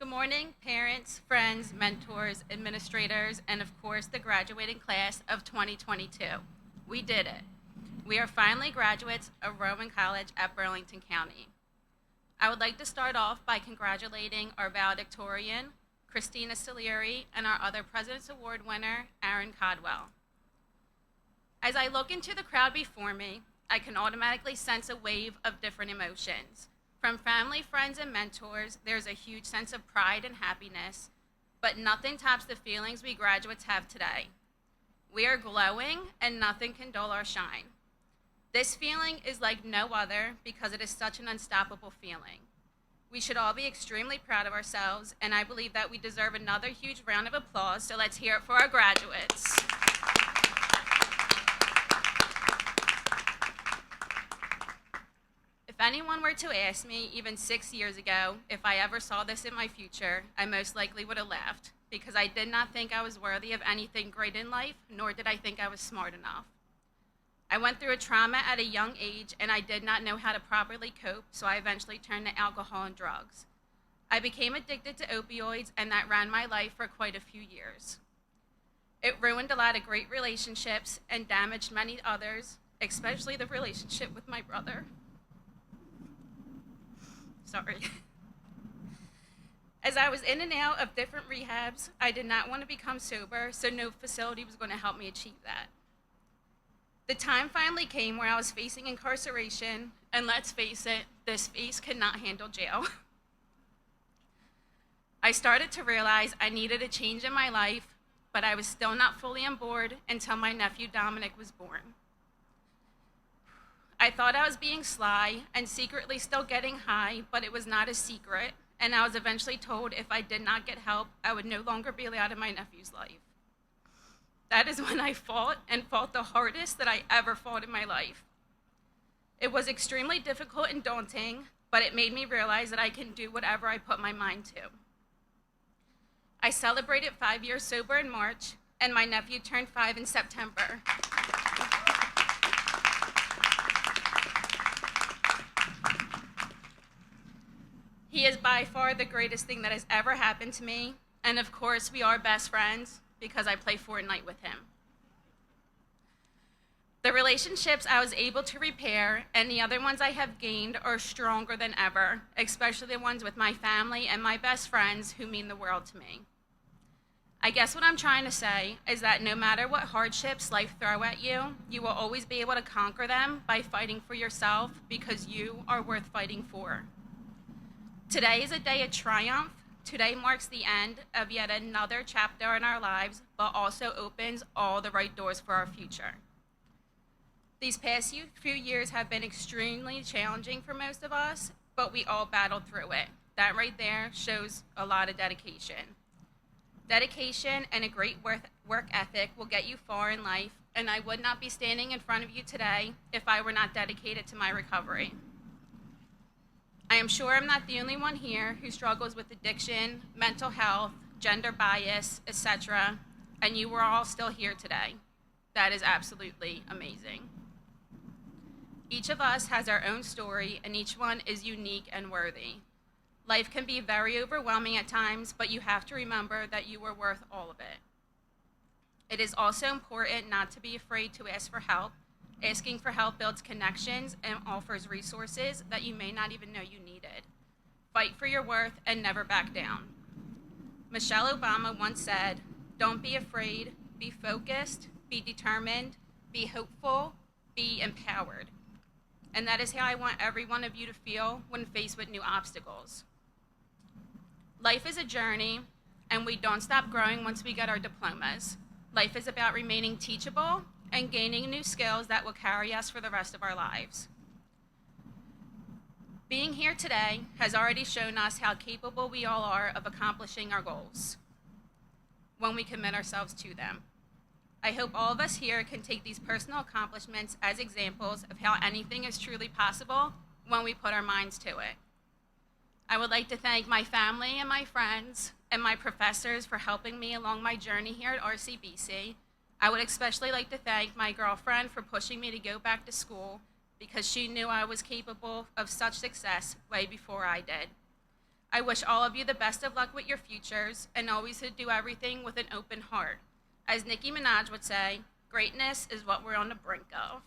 Good morning, parents, friends, mentors, administrators, and of course, the graduating class of 2022. We did it. We are finally graduates of Rowan College at Burlington County. I would like to start off by congratulating our valedictorian, Christina Salieri, and our other President's Award winner, Aaron Codwell. As I look into the crowd before me, I can automatically sense a wave of different emotions. From family, friends, and mentors, there's a huge sense of pride and happiness, but nothing tops the feelings we graduates have today. We are glowing, and nothing can dull our shine. This feeling is like no other because it is such an unstoppable feeling. We should all be extremely proud of ourselves, and I believe that we deserve another huge round of applause, so let's hear it for our graduates. If anyone were to ask me, even 6 years ago, if I ever saw this in my future, I most likely would have laughed, because I did not think I was worthy of anything great in life, nor did I think I was smart enough. I went through a trauma at a young age, and I did not know how to properly cope, so I eventually turned to alcohol and drugs. I became addicted to opioids, and that ran my life for quite a few years. It ruined a lot of great relationships and damaged many others, especially the relationship with my brother. Sorry. As I was in and out of different rehabs, I did not want to become sober, so no facility was going to help me achieve that. The time finally came where I was facing incarceration, and let's face it, this face cannot handle jail. I started to realize I needed a change in my life, but I was still not fully on board until my nephew Dominic was born. I thought I was being sly and secretly still getting high, but it was not a secret, and I was eventually told if I did not get help, I would no longer be allowed in my nephew's life. That is when I fought, and fought the hardest that I ever fought in my life. It was extremely difficult and daunting, but it made me realize that I can do whatever I put my mind to. I celebrated 5 years sober in March, and my nephew turned 5 in September. He is by far the greatest thing that has ever happened to me, and of course we are best friends because I play Fortnite with him. The relationships I was able to repair and the other ones I have gained are stronger than ever, especially the ones with my family and my best friends who mean the world to me. I guess what I'm trying to say is that no matter what hardships life throw at you, you will always be able to conquer them by fighting for yourself because you are worth fighting for. Today is a day of triumph. Today marks the end of yet another chapter in our lives, but also opens all the right doors for our future. These past few years have been extremely challenging for most of us, but we all battled through it. That right there shows a lot of dedication. Dedication and a great work ethic will get you far in life, and I would not be standing in front of you today if I were not dedicated to my recovery. I am sure I'm not the only one here who struggles with addiction, mental health, gender bias, etc., and you are all still here today. That is absolutely amazing. Each of us has our own story, and each one is unique and worthy. Life can be very overwhelming at times, but you have to remember that you are worth all of it. It is also important not to be afraid to ask for help. Asking for help builds connections and offers resources that you may not even know you needed. Fight for your worth and never back down. Michelle Obama once said, "Don't be afraid, be focused, be determined, be hopeful, be empowered." And that is how I want every one of you to feel when faced with new obstacles. Life is a journey, and we don't stop growing once we get our diplomas. Life is about remaining teachable and gaining new skills that will carry us for the rest of our lives. Being here today has already shown us how capable we all are of accomplishing our goals when we commit ourselves to them. I hope all of us here can take these personal accomplishments as examples of how anything is truly possible when we put our minds to it. I would like to thank my family and my friends and my professors for helping me along my journey here at RCBC. I would especially like to thank my girlfriend for pushing me to go back to school because she knew I was capable of such success way before I did. I wish all of you the best of luck with your futures and always to do everything with an open heart. As Nicki Minaj would say, greatness is what we're on the brink of.